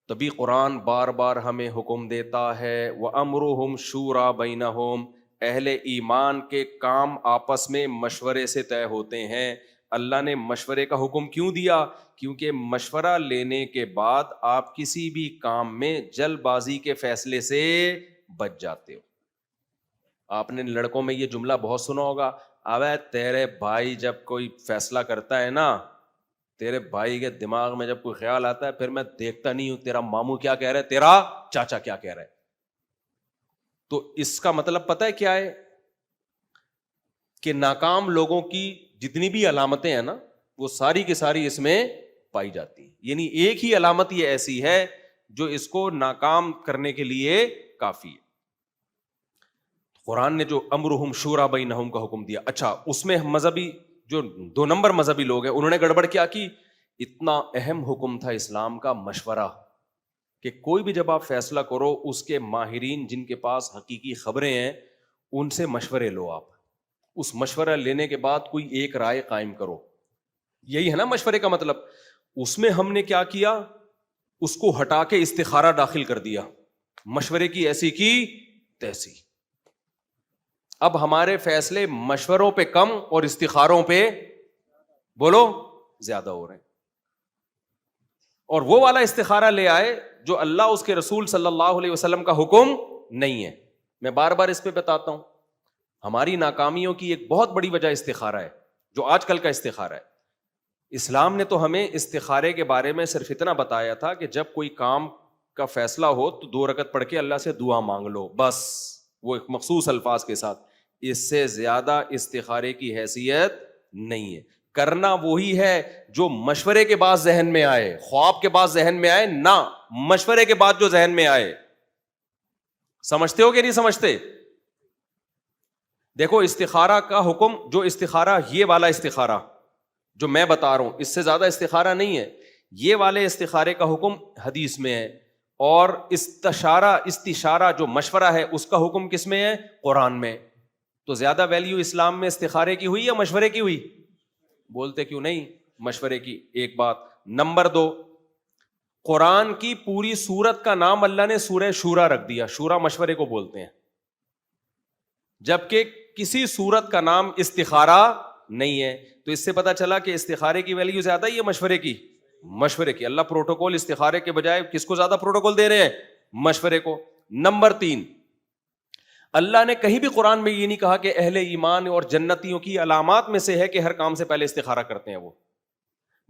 تبھی قرآن بار بار ہمیں حکم دیتا ہے وَأَمْرُهُمْ شُورَىٰ بَيْنَهُمْ، اہل ایمان کے کام آپس میں مشورے سے طے ہوتے ہیں۔ اللہ نے مشورے کا حکم کیوں دیا؟ کیونکہ مشورہ لینے کے بعد آپ کسی بھی کام میں جلد بازی کے فیصلے سے بچ جاتے ہو۔ آپ نے لڑکوں میں یہ جملہ بہت سنا ہوگا، ابے تیرے بھائی جب کوئی فیصلہ کرتا ہے نا، تیرے بھائی کے دماغ میں جب کوئی خیال آتا ہے، پھر میں دیکھتا نہیں ہوں تیرا ماموں کیا کہہ رہا ہے، تیرا چاچا کیا کہہ رہا ہے۔ تو اس کا مطلب پتہ ہے کیا ہے؟ کہ ناکام لوگوں کی جتنی بھی علامتیں ہیں نا، وہ ساری کی ساری اس میں پائی جاتی ہیں۔ یعنی ایک ہی علامت یہ ایسی ہے جو اس کو ناکام کرنے کے لیے کافی ہے۔ قرآن نے جو امرہم شورا بینہم کا حکم دیا، اچھا اس میں مذہبی جو 2 نمبر مذہبی لوگ ہیں انہوں نے گڑبڑ کیا کی؟ اتنا اہم حکم تھا اسلام کا مشورہ، کہ کوئی بھی جب آپ فیصلہ کرو اس کے ماہرین جن کے پاس حقیقی خبریں ہیں ان سے مشورے لو، آپ اس مشورہ لینے کے بعد کوئی ایک رائے قائم کرو۔ یہی ہے نا مشورے کا مطلب۔ اس میں ہم نے کیا کیا؟ اس کو ہٹا کے استخارہ داخل کر دیا، مشورے کی ایسی کی تیسی۔ اب ہمارے فیصلے مشوروں پہ کم اور استخاروں پہ بولو زیادہ ہو رہے ہیں۔ اور وہ والا استخارہ لے آئے جو اللہ اس کے رسول صلی اللہ علیہ وسلم کا حکم نہیں ہے۔ میں بار بار اس پہ بتاتا ہوں، ہماری ناکامیوں کی ایک بہت بڑی وجہ استخارہ ہے، جو آج کل کا استخارہ ہے۔ اسلام نے تو ہمیں استخارے کے بارے میں صرف اتنا بتایا تھا کہ جب کوئی کام کا فیصلہ ہو تو 2 رکعت پڑھ کے اللہ سے دعا مانگ لو، بس، وہ ایک مخصوص الفاظ کے ساتھ۔ اس سے زیادہ استخارے کی حیثیت نہیں ہے۔ کرنا وہی ہے جو مشورے کے بعد ذہن میں آئے، خواب کے بعد ذہن میں آئے نہ، مشورے کے بعد جو ذہن میں آئے۔ سمجھتے ہو کہ نہیں سمجھتے؟ دیکھو استخارہ کا حکم، جو استخارہ یہ والا استخارہ جو میں بتا رہا ہوں، اس سے زیادہ استخارہ نہیں ہے، یہ والے استخارے کا حکم حدیث میں ہے، اور استشارہ جو مشورہ ہے اس کا حکم کس میں ہے؟ قرآن میں۔ تو زیادہ ویلیو اسلام میں استخارے کی ہوئی یا مشورے کی ہوئی؟ بولتے کیوں نہیں؟ مشورے کی۔ ایک بات۔ نمبر 2، قرآن کی پوری سورت کا نام اللہ نے سورہ شورا رکھ دیا، شورا مشورے کو بولتے ہیں، جبکہ کسی سورت کا نام استخارہ نہیں ہے۔ تو اس سے پتا چلا کہ استخارے کی ویلیو زیادہ ہی ہے مشورے کی؟ مشورے کی۔ اللہ پروٹوکول استخارے کے بجائے کس کو زیادہ پروٹوکول دے رہے ہیں؟ مشورے کو۔ نمبر 3، اللہ نے کہیں بھی قرآن میں یہ نہیں کہا کہ اہل ایمان اور جنتیوں کی علامات میں سے ہے کہ ہر کام سے پہلے استخارہ کرتے ہیں وہ،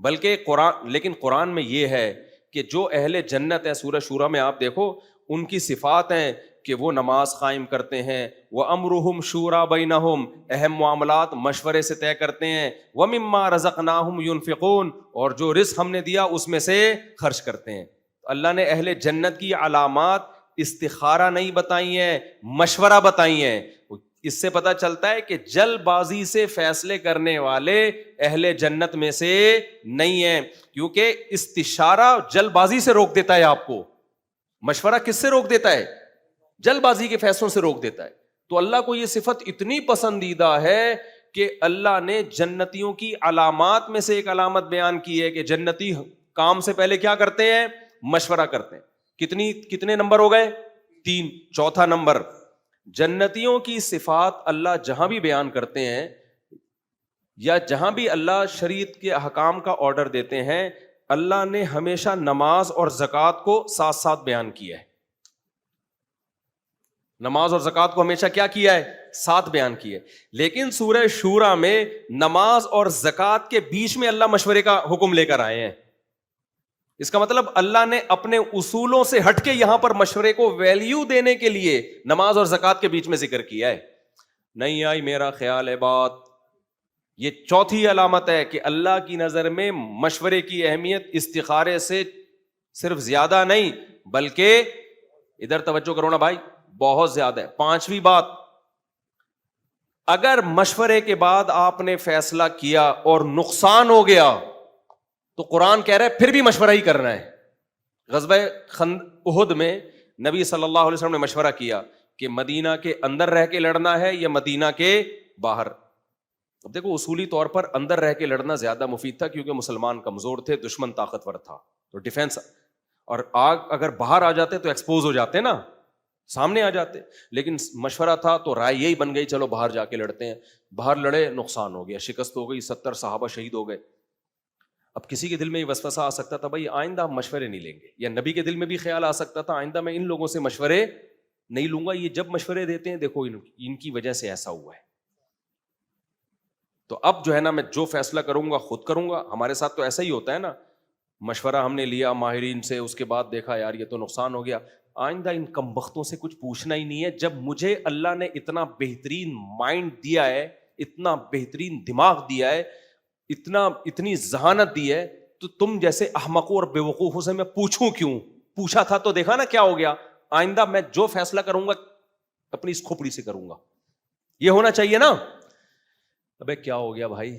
بلکہ لیکن قرآن میں یہ ہے کہ جو اہل جنت ہیں، سورہ شورا میں آپ دیکھو ان کی صفات ہیں کہ وہ نماز قائم کرتے ہیں، وَأَمْرُهُمْ شُورَىٰ بَيْنَهُمْ، اہم معاملات مشورے سے طے کرتے ہیں، وَمِمَّا رَزَقْنَاهُمْ يُنْفِقُونَ، اور جو رزق ہم نے دیا اس میں سے خرچ کرتے ہیں۔ اللہ نے اہل جنت کی علامات استخارہ نہیں بتائی ہیں، مشورہ بتائی ہیں۔ اس سے پتہ چلتا ہے کہ جلد بازی سے فیصلے کرنے والے اہل جنت میں سے نہیں ہیں، کیونکہ استشارہ جلد بازی سے روک دیتا ہے آپ کو، مشورہ کس سے روک دیتا ہے؟ جلد بازی کے فیصلوں سے روک دیتا ہے۔ تو اللہ کو یہ صفت اتنی پسندیدہ ہے کہ اللہ نے جنتیوں کی علامات میں سے ایک علامت بیان کی ہے کہ جنتی کام سے پہلے کیا کرتے ہیں؟ مشورہ کرتے ہیں۔ کتنے نمبر ہو گئے؟ 3۔ چوتھا نمبر، جنتیوں کی صفات اللہ جہاں بھی بیان کرتے ہیں یا جہاں بھی اللہ شریعت کے احکام کا آرڈر دیتے ہیں، اللہ نے ہمیشہ نماز اور زکوٰۃ کو ساتھ ساتھ بیان کیا ہے۔ نماز اور زکوٰۃ کو ہمیشہ کیا کیا ہے؟ ساتھ بیان کیا ہے۔ لیکن سورہ شورا میں نماز اور زکوٰۃ کے بیچ میں اللہ مشورے کا حکم لے کر آئے ہیں۔ اس کا مطلب اللہ نے اپنے اصولوں سے ہٹ کے یہاں پر مشورے کو ویلیو دینے کے لیے نماز اور زکوٰۃ کے بیچ میں ذکر کیا ہے۔ نہیں آئی میرا خیال ہے بات؟ یہ چوتھی علامت ہے کہ اللہ کی نظر میں مشورے کی اہمیت استخارے سے صرف زیادہ نہیں بلکہ، ادھر توجہ کرو نا بھائی، بہت زیادہ ہے۔ 5ویں بات، اگر مشورے کے بعد آپ نے فیصلہ کیا اور نقصان ہو گیا تو قرآن کہہ رہا ہے پھر بھی مشورہ ہی کرنا ہے۔ غزوہ احد میں نبی صلی اللہ علیہ وسلم نے مشورہ کیا کہ مدینہ کے اندر رہ کے لڑنا ہے یا مدینہ کے باہر۔ اب دیکھو اصولی طور پر اندر رہ کے لڑنا زیادہ مفید تھا، کیونکہ مسلمان کمزور تھے، دشمن طاقتور تھا، تو ڈیفینس۔ اور آگ اگر باہر آ جاتے تو ایکسپوز ہو جاتے نا, سامنے آ جاتے, لیکن مشورہ تھا تو رائے یہی بن گئی چلو باہر جا کے لڑتے ہیں. باہر لڑے, نقصان ہو گیا, شکست ہو گئی, 70 صحابہ شہید ہو گئے. اب کسی کے دل میں یہ وسوسہ آ سکتا تھا بھائی آئندہ ہم مشورے نہیں لیں گے, یا نبی کے دل میں بھی خیال آ سکتا تھا آئندہ میں ان لوگوں سے مشورے نہیں لوں گا, یہ جب مشورے دیتے ہیں دیکھو ان کی وجہ سے ایسا ہوا ہے. تو اب جو ہے نا میں جو فیصلہ کروں گا خود کروں گا. ہمارے ساتھ تو ایسا ہی ہوتا ہے نا, مشورہ ہم نے لیا ماہرین سے, اس کے بعد دیکھا یار یہ تو نقصان ہو گیا, آئندہ ان کمبختوں سے کچھ پوچھنا ہی نہیں ہے. جب مجھے اللہ نے اتنا بہترین مائنڈ دیا ہے, اتنا بہترین دماغ دیا ہے, اتنی ذہانت دی ہے, تو تم جیسے احمقوں اور بیوقوفوں سے میں پوچھوں کیوں؟ پوچھا تھا تو دیکھا نا کیا ہو گیا. آئندہ میں جو فیصلہ کروں گا اپنی اس کھوپڑی سے کروں گا, یہ ہونا چاہیے نا. ابے کیا ہو گیا بھائی؟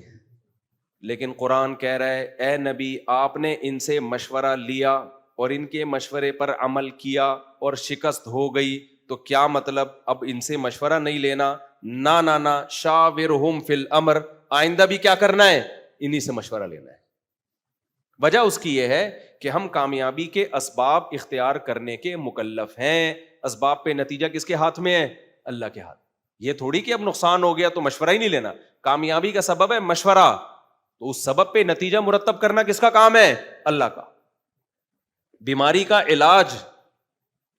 لیکن قرآن کہہ رہا ہے اے نبی آپ نے ان سے مشورہ لیا اور ان کے مشورے پر عمل کیا اور شکست ہو گئی, تو کیا مطلب اب ان سے مشورہ نہیں لینا؟ نا شاورہم فی الامر, آئندہ بھی کیا کرنا ہے؟ انہی سے مشورہ لینا ہے. وجہ اس کی یہ ہے کہ ہم کامیابی کے اسباب اختیار کرنے کے مکلف ہیں. اسباب پہ نتیجہ کس کے ہاتھ میں ہے؟ اللہ کے ہاتھ. یہ تھوڑی کہ اب نقصان ہو گیا تو مشورہ ہی نہیں لینا. کامیابی کا سبب ہے مشورہ, تو اس سبب پہ نتیجہ مرتب کرنا کس کا کام ہے؟ اللہ کا. بیماری کا علاج,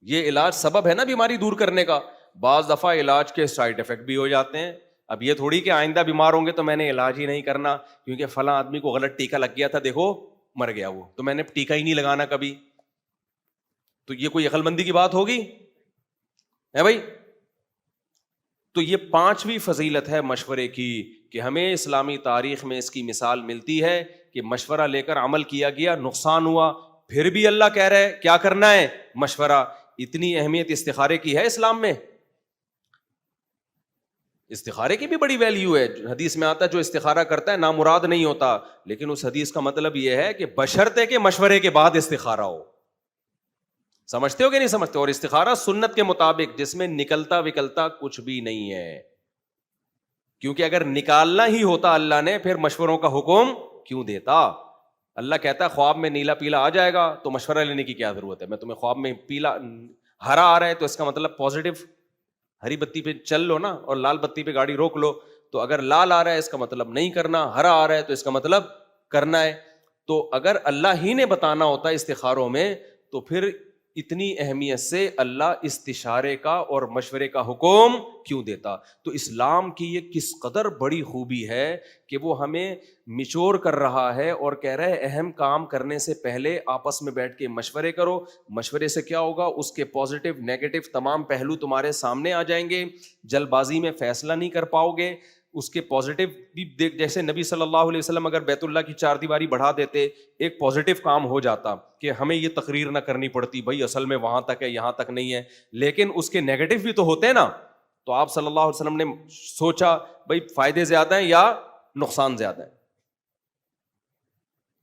یہ علاج سبب ہے نا بیماری دور کرنے کا. بعض دفعہ علاج کے سائڈ افیکٹ بھی ہو جاتے ہیں. اب یہ تھوڑی کہ آئندہ بیمار ہوں گے تو میں نے علاج ہی نہیں کرنا کیونکہ فلاں آدمی کو غلط ٹیکا لگ گیا تھا, دیکھو مر گیا وہ, تو میں نے ٹیکا ہی نہیں لگانا کبھی. تو یہ کوئی عقل مندی کی بات ہوگی ہے بھائی؟ تو یہ 5ویں فضیلت ہے مشورے کی, کہ ہمیں اسلامی تاریخ میں اس کی مثال ملتی ہے کہ مشورہ لے کر عمل کیا گیا, نقصان ہوا, پھر بھی اللہ کہہ رہے کیا کرنا ہے؟ مشورہ. اتنی اہمیت استخارے کی ہے اسلام میں. استخارے کی بھی بڑی ویلیو ہے. حدیث میں آتا ہے جو استخارہ کرتا ہے نامراد نہیں ہوتا, لیکن اس حدیث کا مطلب یہ ہے کہ بشرطے کہ مشورے کے بعد استخارہ ہو. سمجھتے ہو کہ نہیں سمجھتے؟ اور استخارہ سنت کے مطابق, جس میں نکلتا وکلتا کچھ بھی نہیں ہے. کیونکہ اگر نکالنا ہی ہوتا اللہ نے پھر مشوروں کا حکم کیوں دیتا؟ اللہ کہتا ہے خواب میں نیلا پیلا آ جائے گا تو مشورہ لینے کی کیا ضرورت ہے؟ میں تمہیں خواب میں پیلا ہرا آ رہا ہے تو اس کا مطلب پازیٹو, ہری بتی پہ چل لو نا, اور لال بتی پہ گاڑی روک لو. تو اگر لال آ رہا ہے اس کا مطلب نہیں کرنا, ہرا آ رہا ہے تو اس کا مطلب کرنا ہے. تو اگر اللہ ہی نے بتانا ہوتا استخاروں میں تو پھر اتنی اہمیت سے اللہ استشارے کا اور مشورے کا حکم کیوں دیتا؟ تو اسلام کی یہ کس قدر بڑی خوبی ہے کہ وہ ہمیں میچور کر رہا ہے اور کہہ رہا ہے اہم کام کرنے سے پہلے آپس میں بیٹھ کے مشورے کرو. مشورے سے کیا ہوگا؟ اس کے پازیٹیو نیگیٹو تمام پہلو تمہارے سامنے آ جائیں گے. جلد بازی میں فیصلہ نہیں کر پاؤ گے. اس کے پازیٹیو بھی دیکھ, جیسے نبی صلی اللہ علیہ وسلم اگر بیت اللہ کی 4 دیواری بڑھا دیتے, ایک پازیٹیو کام ہو جاتا کہ ہمیں یہ تقریر نہ کرنی پڑتی بھائی اصل میں وہاں تک ہے یہاں تک نہیں ہے, لیکن اس کے نیگیٹو بھی تو ہوتے ہیں نا. تو آپ صلی اللہ علیہ وسلم نے سوچا بھائی فائدے زیادہ ہیں یا نقصان زیادہ ہے.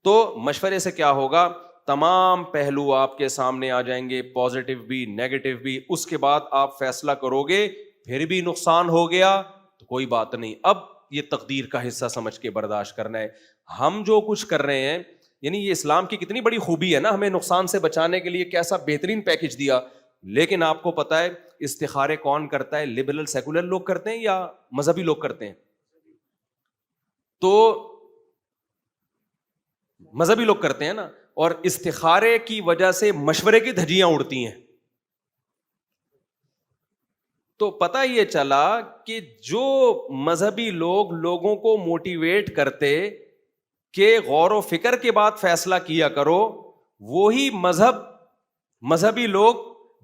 تو مشورے سے کیا ہوگا؟ تمام پہلو آپ کے سامنے آ جائیں گے, پازیٹیو بھی نیگیٹو بھی. اس کے بعد آپ فیصلہ کرو گے, پھر بھی نقصان ہو گیا تو کوئی بات نہیں, اب یہ تقدیر کا حصہ سمجھ کے برداشت کرنا ہے. ہم جو کچھ کر رہے ہیں, یعنی یہ اسلام کی کتنی بڑی خوبی ہے نا, ہمیں نقصان سے بچانے کے لیے کیسا بہترین پیکج دیا. لیکن آپ کو پتا ہے استخارے کون کرتا ہے؟ لبرل سیکولر لوگ کرتے ہیں یا مذہبی لوگ کرتے ہیں؟ تو مذہبی لوگ کرتے ہیں نا, اور استخارے کی وجہ سے مشورے کی دھجیاں اڑتی ہیں. تو پتہ یہ چلا کہ جو مذہبی لوگ لوگوں کو موٹیویٹ کرتے کہ غور و فکر کے بعد فیصلہ کیا کرو, وہی مذہبی لوگ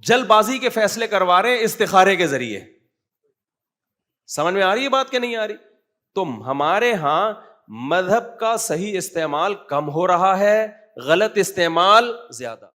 جلد بازی کے فیصلے کروا رہے ہیں استخارے کے ذریعے. سمجھ میں آ رہی ہے بات کہ نہیں آ رہی؟ تو ہمارے ہاں مذہب کا صحیح استعمال کم ہو رہا ہے, غلط استعمال زیادہ.